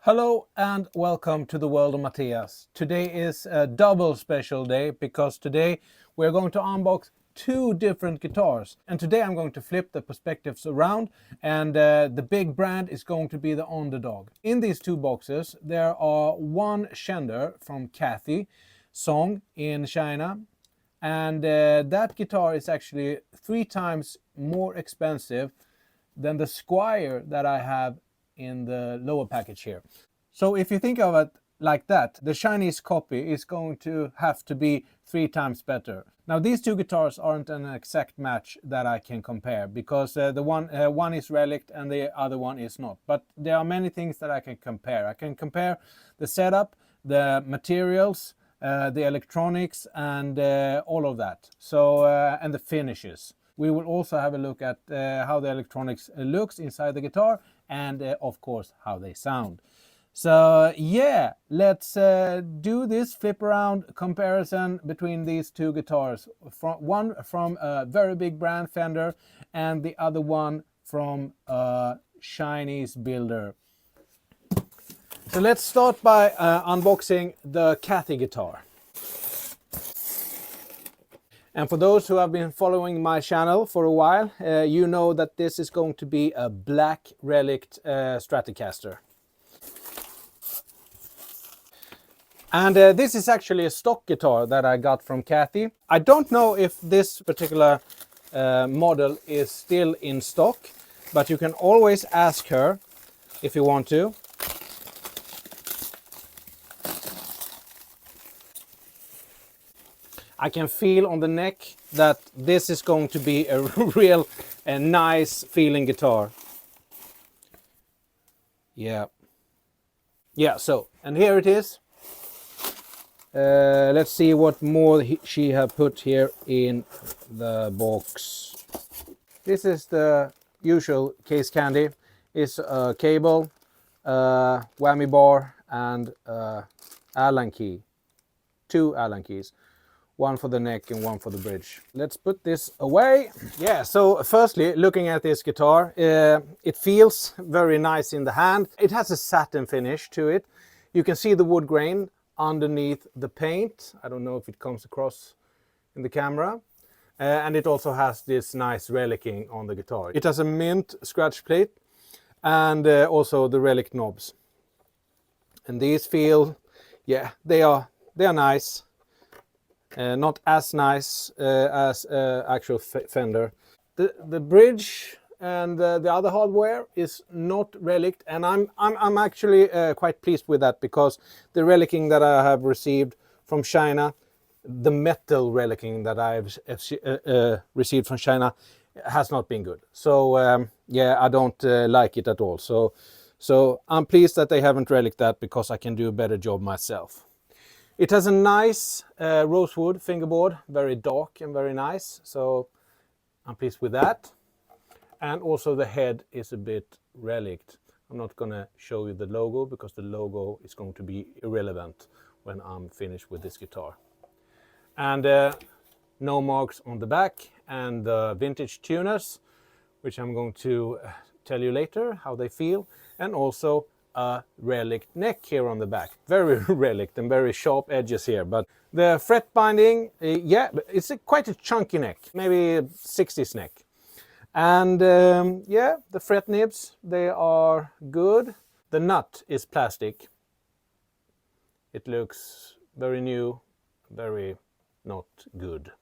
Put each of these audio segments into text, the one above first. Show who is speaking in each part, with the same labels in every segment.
Speaker 1: Hello and welcome to the world of Matthias. Today is a double special day because today we're going to unbox two different guitars. And today I'm going to flip the perspectives around and the big brand is going to be the Underdog. In these two boxes there are one Chender from Cathy Song in China. And that guitar is actually 3 times more expensive than the Squire that I have in the lower package here. So if you think of it like that, the Chinese copy is going to have to be 3 times better. Now these two guitars aren't an exact match that I can compare because the one is reliced and the other one is not. But there are many things that I can compare. I can compare the setup, the materials, the electronics and all of that. So and the finishes. We will also have a look at how the electronics looks inside the guitar and of course how they sound. So yeah, let's do this flip around comparison between these two guitars. One from a very big brand, Fender, and the other one from a Chinese builder. So let's start by unboxing the Cathy guitar. And for those who have been following my channel for a while, you know that this is going to be a black reliced Stratocaster. And this is actually a stock guitar that I got from Cathy. I don't know if this particular model is still in stock, but you can always ask her if you want to. I can feel on the neck that this is going to be a real nice feeling guitar. Yeah, so, and here it is. Let's see what more she have put here in the box. This is the usual case candy. It's a cable, whammy bar and Allen key. 2 Allen keys. One for the neck and one for the bridge. Let's put this away. Yeah, so firstly, looking at this guitar, it feels very nice in the hand. It has a satin finish to it. You can see the wood grain underneath the paint. I don't know if it comes across in the camera. And it also has this nice relicing on the guitar. It has a mint scratch plate and also the relic knobs. And these feel, yeah, they are nice. Not as nice as actual Fender. The bridge and the other hardware is not reliced, and I'm actually quite pleased with that because the relicing that I have received from China, the metal relicing that I've received from China, has not been good. So yeah, I don't like it at all. So I'm pleased that they haven't reliced that because I can do a better job myself. It has a nice rosewood fingerboard, very dark and very nice, so I'm pleased with that. And also the head is a bit reliced. I'm not going to show you the logo because the logo is going to be irrelevant when I'm finished with this guitar. And no marks on the back, and the vintage tuners, which I'm going to tell you later how they feel, and also a reliced neck here on the back. Very reliced and very sharp edges here. But the fret binding, yeah, it's quite a chunky neck, maybe 60s neck. And yeah, the fret nibs, they are good. The nut is plastic. It looks very new, very not good.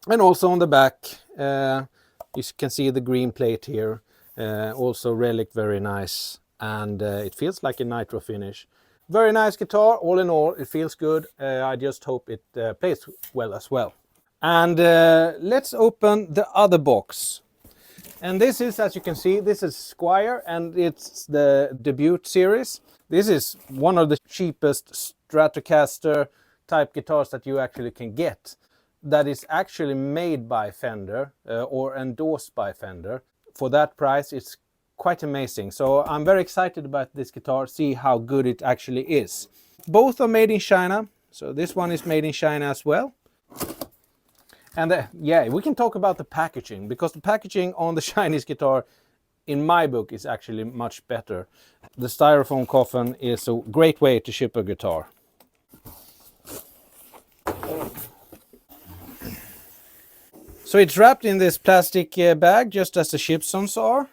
Speaker 1: And also on the back, you can see the green plate here. Also relic, very nice. And it feels like a nitro finish. Very nice guitar, all in all, it feels good. I just hope it plays well as well. And let's open the other box. And this is, as you can see, this is Squire, and it's the debut series. This is one of the cheapest Stratocaster type guitars that you actually can get. That is actually made by Fender or endorsed by Fender. For that price, it's quite amazing. So I'm very excited about this guitar, see how good it actually is. Both are made in China, so this one is made in China as well. And yeah, we can talk about the packaging, because the packaging on the Chinese guitar in my book, is actually much better. The styrofoam coffin is a great way to ship a guitar. So it's wrapped in this plastic bag, just as the Shipsons are.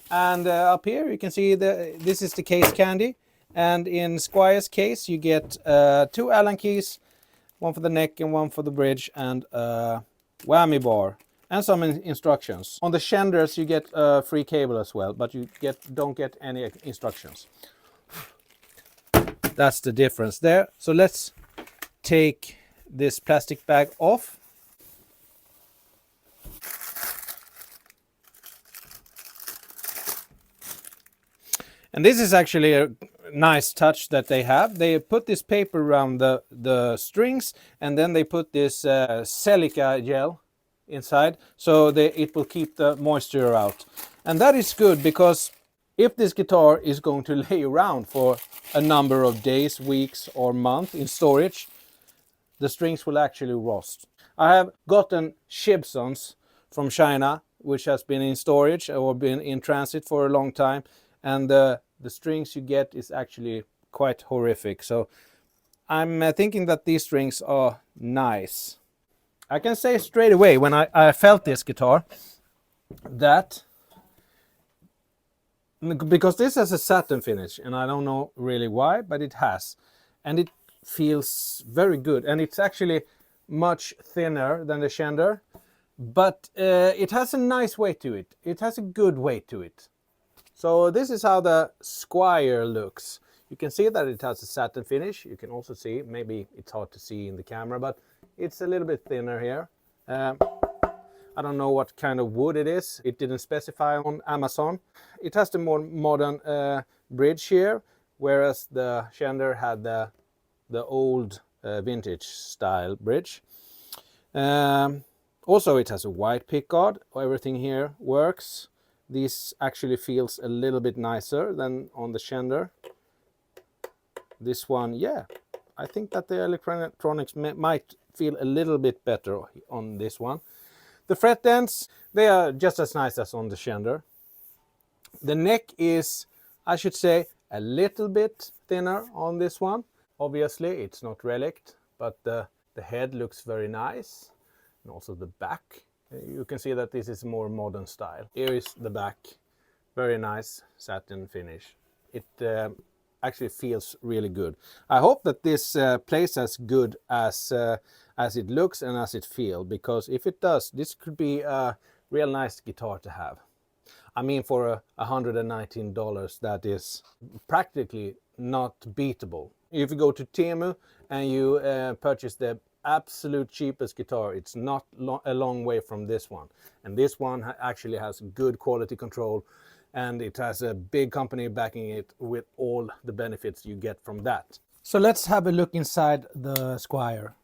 Speaker 1: And up here you can see this is the case candy. And in Squire's case you get 2 Allen keys, one for the neck and one for the bridge, and a whammy bar and some instructions. On the Chenders you get a free cable as well, but you don't get any instructions. That's the difference there. So let's take this plastic bag off. And this is actually a nice touch that they have. They put this paper around the strings, and then they put this silica gel inside, so it will keep the moisture out. And that is good, because if this guitar is going to lay around for a number of days, weeks or months in storage, the strings will actually rust. I have gotten Shipsons from China, which has been in storage or been in transit for a long time, and the strings you get is actually quite horrific. So I'm thinking that these strings are nice. I can say straight away when I felt this guitar that, because this has a satin finish, and I don't know really why, but it has, and it feels very good, and it's actually much thinner than the Chender, but it has a nice weight to it. It has a good weight to it. So this is how the Squire looks. You can see that it has a satin finish. You can also see, maybe it's hard to see in the camera, but it's a little bit thinner here. I don't know what kind of wood it is. It didn't specify on Amazon. It has the more modern bridge here, whereas the Chender had the old vintage style bridge. Also, it has a white pickguard. Everything here works. This actually feels a little bit nicer than on the Chender. This one, yeah, I think that the electronics might feel a little bit better on this one. The fret ends, they are just as nice as on the Chender. The neck is, I should say, a little bit thinner on this one. Obviously, it's not reliced, but the head looks very nice. And also the back. You can see that this is more modern style. Here is the back. Very nice satin finish. It actually feels really good. I hope that this plays as good as it looks and as it feels, because if it does, this could be a real nice guitar to have. I mean, for $119, that is practically not beatable. If you go to Temu and you purchase the absolute cheapest guitar, it's not a long way from this one. And this one actually has good quality control, and it has a big company backing it with all the benefits you get from that. So let's have a look inside the Squire.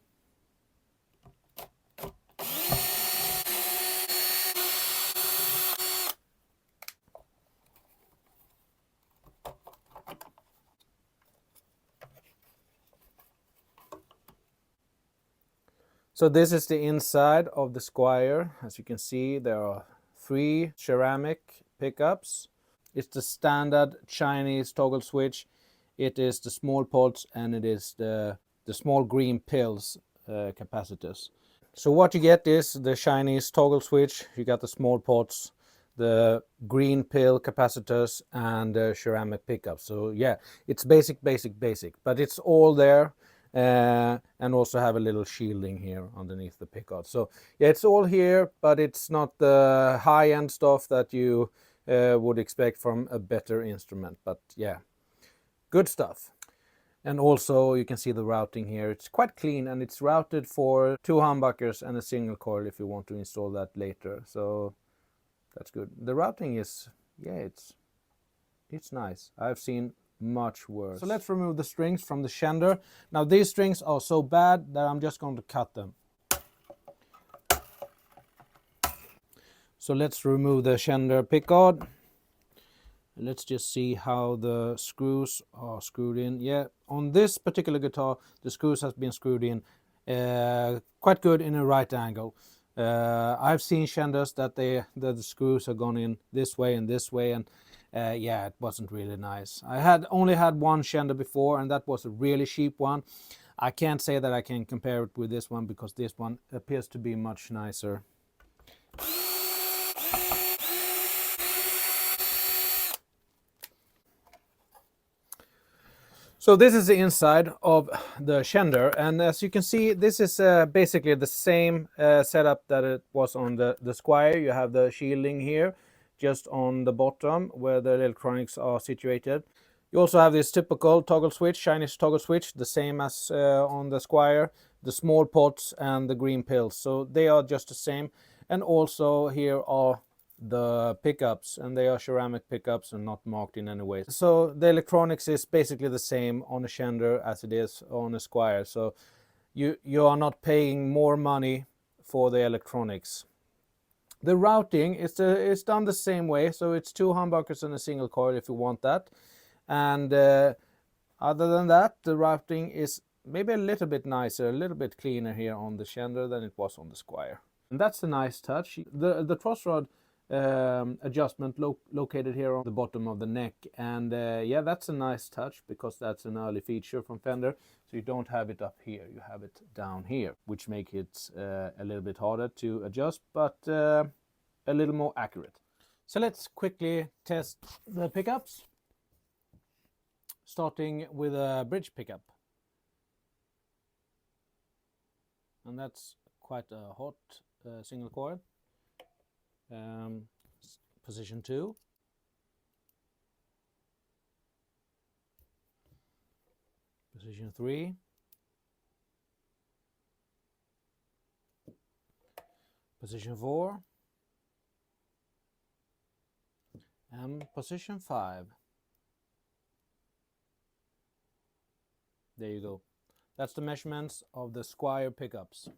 Speaker 1: So this is the inside of the Squire. As you can see, there are 3 ceramic pickups. It's the standard Chinese toggle switch. It is the small pots, and it is the small green pills capacitors. So what you get is the Chinese toggle switch. You got the small pots, the green pill capacitors, and the ceramic pickups. So yeah, it's basic, but it's all there. And also have a little shielding here underneath the pickguard. So yeah, it's all here, but it's not the high-end stuff that you would expect from a better instrument. But yeah, good stuff. And also you can see the routing here. It's quite clean, and it's routed for 2 humbuckers and a single coil if you want to install that later. So that's good. The routing is, yeah, it's nice. I've seen much worse. So let's remove the strings from the Chender. Now these strings are so bad that I'm just going to cut them. So let's remove the Chender pickguard. Let's just see how the screws are screwed in. Yeah, on this particular guitar the screws has been screwed in quite good in a right angle. I've seen Chenders that the screws have gone in this way and this way, and yeah, it wasn't really nice. I had only had one Chender before, and that was a really cheap one. I can't say that I can compare it with this one because this one appears to be much nicer. So this is the inside of the Chender, and as you can see, this is basically the same setup that it was on the Squire. You have the shielding here, just on the bottom where the electronics are situated. You also have this typical toggle switch, Chinese toggle switch, the same as on the Squire, the small pots and the green pills. So they are just the same. And also here are the pickups, and they are ceramic pickups and not marked in any way. So the electronics is basically the same on a Chender as it is on a Squire. So you are not paying more money for the electronics. The routing is done the same way, so it's 2 humbuckers and a single coil if you want that. And other than that, the routing is maybe a little bit nicer, a little bit cleaner here on the Chender than it was on the Squire. And that's a nice touch. The truss rod adjustment located here on the bottom of the neck, and yeah, that's a nice touch because that's an early feature from Fender. So you don't have it up here, you have it down here, which makes it a little bit harder to adjust, but a little more accurate. So let's quickly test the pickups, starting with a bridge pickup, and that's quite a hot single coil. Position 2, position 3, position 4, and position 5. There you go. That's the measurements of the Squire pickups.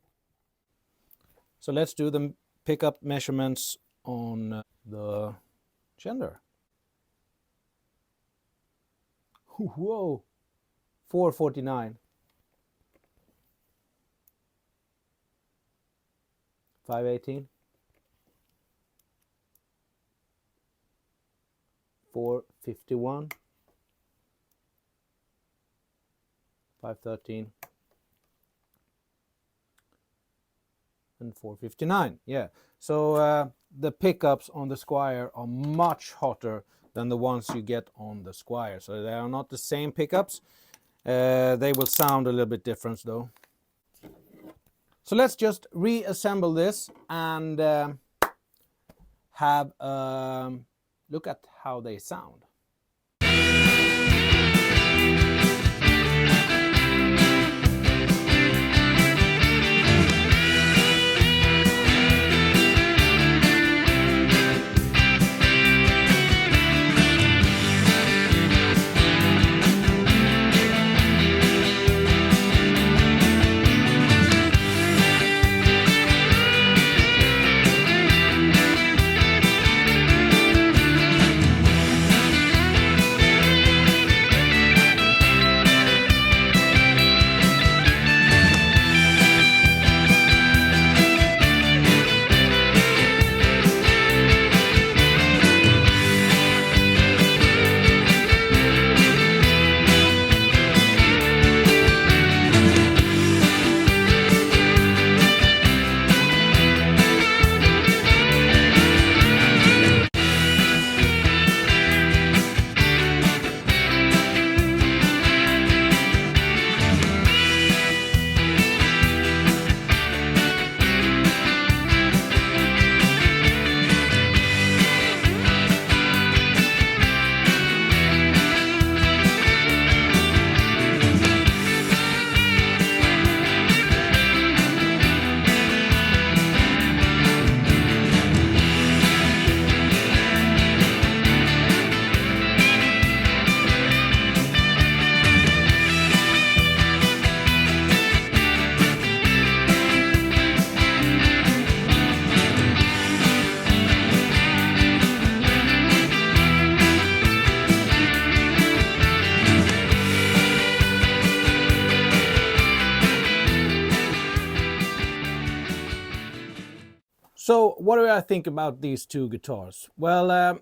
Speaker 1: So let's do the pickup measurements on the Chender. Whoa, 449, 518, 451, 513, and 459. Yeah, so the pickups on the Squire are much hotter than the ones you get on the Squire. So they are not the same pickups. They will sound a little bit different though. So let's just reassemble this and have a look at how they sound. So what do I think about these two guitars? Well,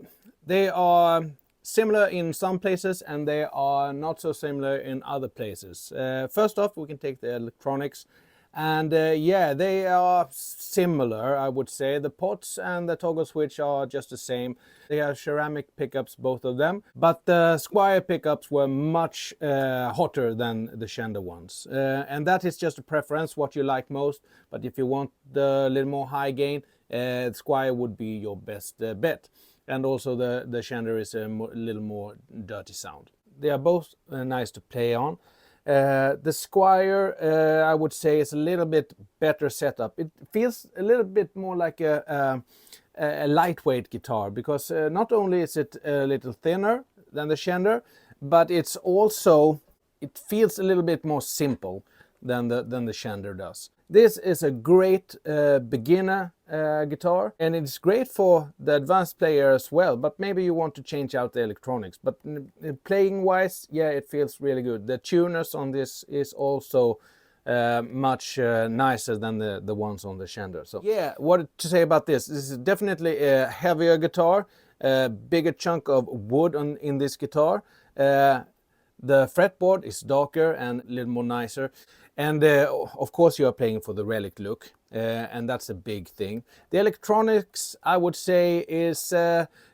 Speaker 1: they are similar in some places and they are not so similar in other places. First off, we can take the electronics. And yeah, they are similar, I would say. The pots and the toggle switch are just the same. They have ceramic pickups, both of them. But the Squire pickups were much hotter than the Chender ones. And that is just a preference, what you like most. But if you want the little more high gain, Squire would be your best bet. And also the Chender is a little more dirty sound. They are both nice to play on. The Squire, I would say, is a little bit better setup. It feels a little bit more like a lightweight guitar, because not only is it a little thinner than the Chender, but it's also, it feels a little bit more simple than the Chender does. This is a great beginner guitar, and it's great for the advanced player as well, but maybe you want to change out the electronics. But playing wise, yeah, it feels really good. The tuners on this is also much nicer than the ones on the Chender. So yeah, what to say about this? This is definitely a heavier guitar, a bigger chunk of wood in this guitar. The fretboard is darker and a little more nicer. And of course you are playing for the relic look, and that's a big thing. The electronics, I would say, is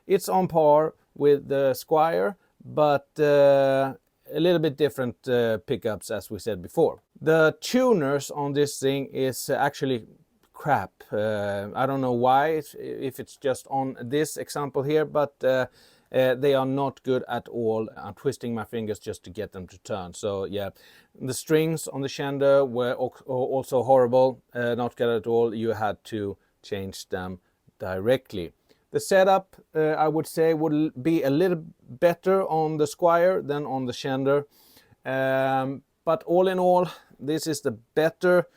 Speaker 1: it's on par with the Squire, but a little bit different pickups, as we said before. The tuners on this thing is actually crap. I don't know why, if it's just on this example here, but they are not good at all. I'm twisting my fingers just to get them to turn. So yeah, the strings on the Chender were also horrible, not good at all. You had to change them directly. The setup, I would say, would be a little better on the Squire than on the Chender. But all in all, this is the better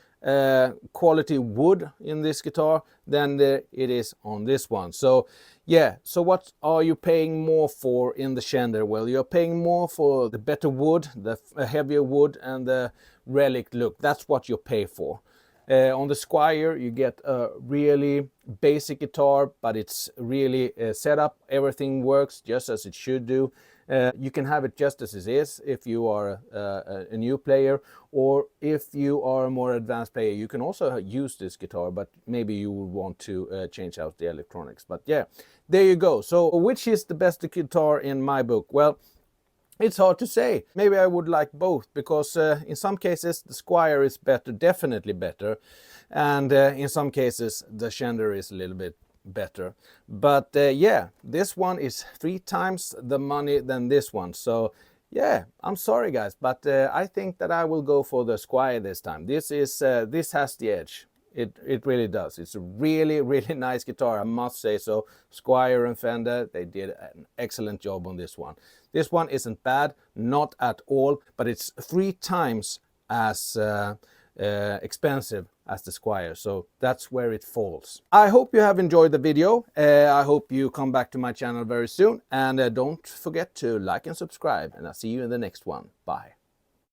Speaker 1: quality wood in this guitar than it is on this one. So yeah, so what are you paying more for in the Chender? Well, you're paying more for the better wood, the heavier wood, and the relic look. That's what you pay for. On the Squire, you get a really basic guitar, but it's really set up. Everything works just as it should do. You can have it just as it is if you are a new player, or if you are a more advanced player, you can also use this guitar, but maybe you would want to change out the electronics. But yeah, there you go. So which is the best guitar in my book? Well, it's hard to say. Maybe I would like both, because in some cases the Squire is better, definitely better, and in some cases the Chender is a little bit better. But yeah, this one is 3 times the money than this one. So yeah, I'm sorry guys, but I think that I will go for the Squire this time. This has the edge. It really does. It's a really nice guitar, I must say so. Squire and Fender, they did an excellent job on this one. This one isn't bad, not at all, but it's 3 times as expensive as the Squire, so that's where it falls. I hope you have enjoyed the video. I hope you come back to my channel very soon, and don't forget to like and subscribe, and I'll see you in the next one. Bye.